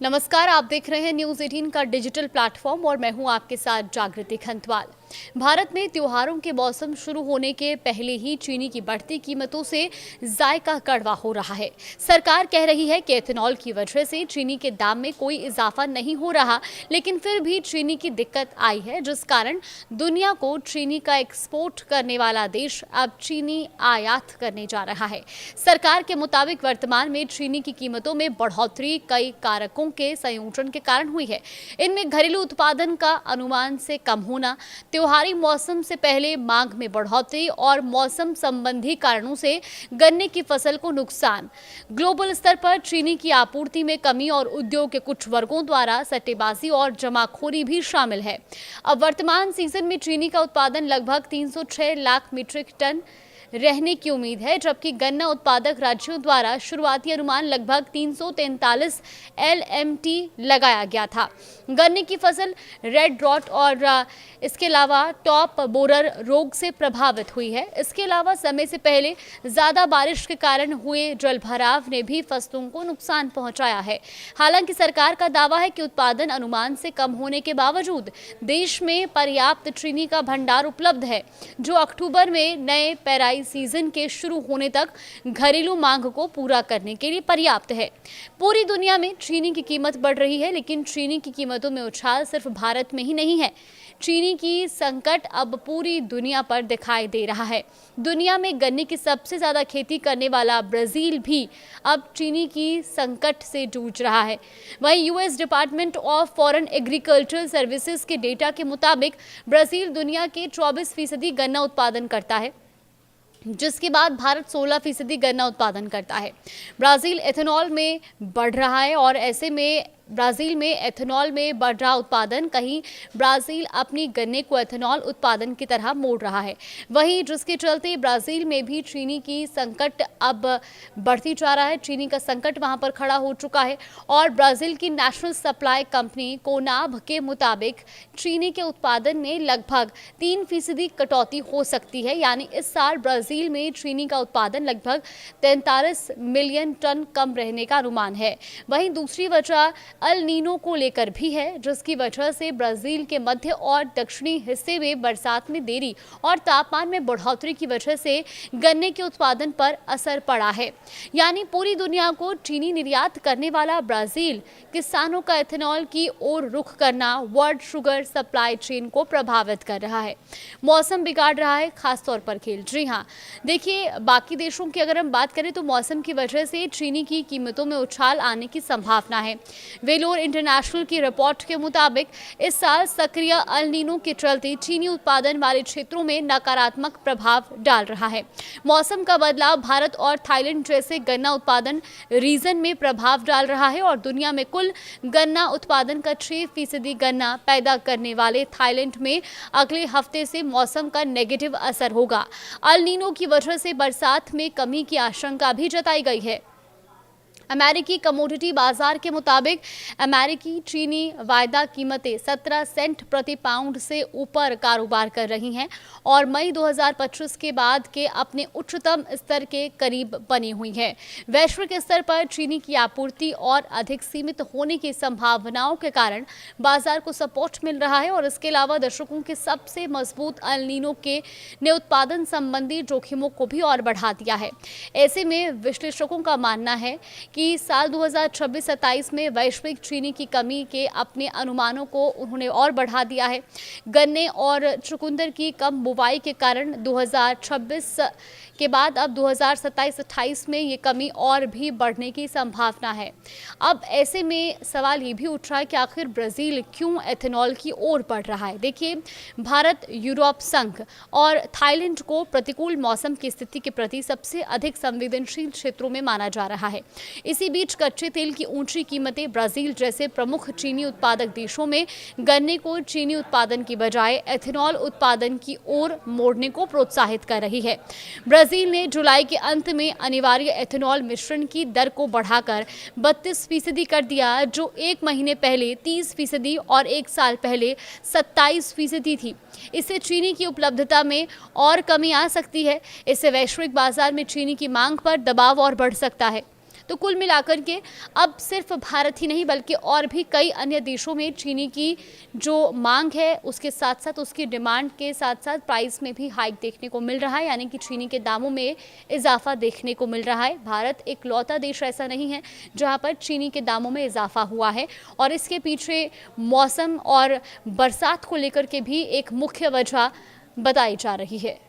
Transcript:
नमस्कार, आप देख रहे हैं न्यूज़ 18 का डिजिटल प्लेटफॉर्म और मैं हूं आपके साथ जागृति खंतवाल। भारत में त्योहारों के मौसम शुरू होने के पहले ही चीनी की बढ़ती कीमतों से जायका कड़वा हो रहा है। सरकार कह रही है कि एथेनॉल की वजह से चीनी के दाम में कोई इजाफा नहीं हो रहा, लेकिन फिर भी चीनी की दिक्कत आई है, जिस कारण दुनिया को चीनी का एक्सपोर्ट करने वाला देश अब चीनी आयात करने जा रहा है। सरकार के मुताबिक वर्तमान में चीनी की कीमतों में बढ़ोतरी कई कारकों के संयोजन के कारण हुई है। इनमें घरेलू उत्पादन का अनुमान से कम होना, त्योहारी मौसम से पहले मांग में बढ़ोतरी और मौसम संबंधी कारणों से गन्ने की फसल को नुकसान, ग्लोबल स्तर पर चीनी की आपूर्ति में कमी और उद्योग के कुछ वर्गों द्वारा सट्टेबाजी और जमाखोरी भी शामिल है। अब वर्तमान सीजन में चीनी का उत्पादन लगभग 306 लाख मीट्रिक टन रहने की उम्मीद है, जबकि गन्ना उत्पादक राज्यों द्वारा शुरुआती अनुमान लगभग 343 LMT लगाया गया था। गन्ने की फसल रेड रॉट और इसके अलावा टॉप बोरर रोग से प्रभावित हुई है। इसके अलावा समय से पहले ज़्यादा बारिश के कारण हुए जलभराव ने भी फसलों को नुकसान पहुंचाया है। हालांकि सरकार का दावा है कि उत्पादन अनुमान से कम होने के बावजूद देश में पर्याप्त चीनी का भंडार उपलब्ध है, जो अक्टूबर में नए पेराई सीजन के शुरू होने तक घरेलू मांग को पूरा करने के लिए पर्याप्त है। पूरी दुनिया में चीनी की कीमत बढ़ रही है, लेकिन चीनी की कीमतों में उछाल सिर्फ भारत में ही नहीं है। चीनी की संकट अब पूरी दुनिया पर दिखाई दे रहा है। दुनिया में गन्ने की सबसे ज्यादा खेती करने वाला ब्राजील भी अब चीनी की संकट से जूझ रहा है। वहीं US department of foreign agricultural services के डेटा के मुताबिक ब्राजील दुनिया के 24% गन्ना उत्पादन करता है, जिसके बाद भारत 16% गन्ना उत्पादन करता है। ब्राजील एथेनॉल में बढ़ रहा है और ऐसे में ब्राजील में एथेनॉल में बढ़ रहा उत्पादन कहीं ब्राजील अपनी गन्ने को एथेनॉल उत्पादन की तरह मोड़ रहा है। वहीं जिसके चलते ब्राजील में भी चीनी की संकट अब बढ़ती जा रहा है। चीनी का संकट वहां पर खड़ा हो चुका है और ब्राजील की नेशनल सप्लाई कंपनी कोनाब के मुताबिक चीनी के उत्पादन में लगभग 3% कटौती हो सकती है। यानी इस साल ब्राजील में चीनी का उत्पादन लगभग 43 मिलियन टन कम रहने का अनुमान है। वहीं दूसरी वजह अल नीनो को लेकर भी है, जिसकी वजह से ब्राजील के मध्य और दक्षिणी हिस्से में बरसात में देरी और तापमान में बढ़ोतरी की वजह से गन्ने के उत्पादन पर असर पड़ा है। यानी पूरी दुनिया को चीनी निर्यात करने वाला ब्राजील किसानों का एथेनॉल की ओर रुख करना वर्ल्ड शुगर सप्लाई चेन को प्रभावित कर रहा है, मौसम बिगाड़ रहा है, खासतौर पर खेल। जी हाँ, देखिए, बाकी देशों की अगर हम बात करें तो मौसम की वजह से चीनी की कीमतों में उछाल आने की संभावना है। वेलोर इंटरनेशनल की रिपोर्ट के मुताबिक इस साल सक्रिय अल नीनो के चलते चीनी उत्पादन वाले क्षेत्रों में नकारात्मक प्रभाव डाल रहा है। मौसम का बदलाव भारत और थाईलैंड जैसे गन्ना उत्पादन रीजन में प्रभाव डाल रहा है और दुनिया में कुल गन्ना उत्पादन का 6% गन्ना पैदा करने वाले थाईलैंड में अगले हफ्ते से मौसम का नेगेटिव असर होगा। अल नीनो की वजह से बरसात में कमी की आशंका भी जताई गई है। अमेरिकी कमोडिटी बाजार के मुताबिक अमेरिकी चीनी वायदा कीमतें 17 सेंट प्रति पाउंड से ऊपर कारोबार कर रही हैं और मई 2025 के बाद के अपने उच्चतम स्तर के करीब बनी हुई हैं। वैश्विक स्तर पर चीनी की आपूर्ति और अधिक सीमित होने की संभावनाओं के कारण बाजार को सपोर्ट मिल रहा है और इसके अलावा दर्शकों के सबसे मजबूत अल नीनो के ने उत्पादन संबंधी जोखिमों को भी और बढ़ा दिया है। ऐसे में विश्लेषकों का मानना है कि साल 2026-27 में वैश्विक चीनी की कमी के अपने अनुमानों को उन्होंने और बढ़ा दिया है। गन्ने और चुकंदर की कम बुवाई के कारण 2026 के बाद अब 2027-28 में ये कमी और भी बढ़ने की संभावना है। अब ऐसे में सवाल ये भी उठ रहा है कि आखिर ब्राजील क्यों एथेनॉल की ओर बढ़ रहा है। देखिए, भारत, यूरोप संघ और थाईलैंड को प्रतिकूल मौसम की स्थिति के प्रति सबसे अधिक संवेदनशील क्षेत्रों में माना जा रहा है। इसी बीच कच्चे तेल की ऊंची कीमतें ब्राजील जैसे प्रमुख चीनी उत्पादक देशों में गन्ने को चीनी उत्पादन की बजाय एथेनॉल उत्पादन की ओर मोड़ने को प्रोत्साहित कर रही है। ब्राजील ने जुलाई के अंत में अनिवार्य एथेनॉल मिश्रण की दर को बढ़ाकर 32% कर दिया, जो एक महीने पहले 30% और एक साल पहले 27% थी। इससे चीनी की उपलब्धता में और कमी आ सकती है। इससे वैश्विक बाजार में चीनी की मांग पर दबाव और बढ़ सकता है। तो कुल मिलाकर के अब सिर्फ भारत ही नहीं बल्कि और भी कई अन्य देशों में चीनी की जो मांग है उसके साथ साथ उसकी डिमांड के साथ साथ प्राइस में भी हाइक देखने को मिल रहा है, यानी कि चीनी के दामों में इजाफा देखने को मिल रहा है। भारत एक लौता देश ऐसा नहीं है जहां पर चीनी के दामों में इजाफा हुआ है और इसके पीछे मौसम और बरसात को लेकर के भी एक मुख्य वजह बताई जा रही है।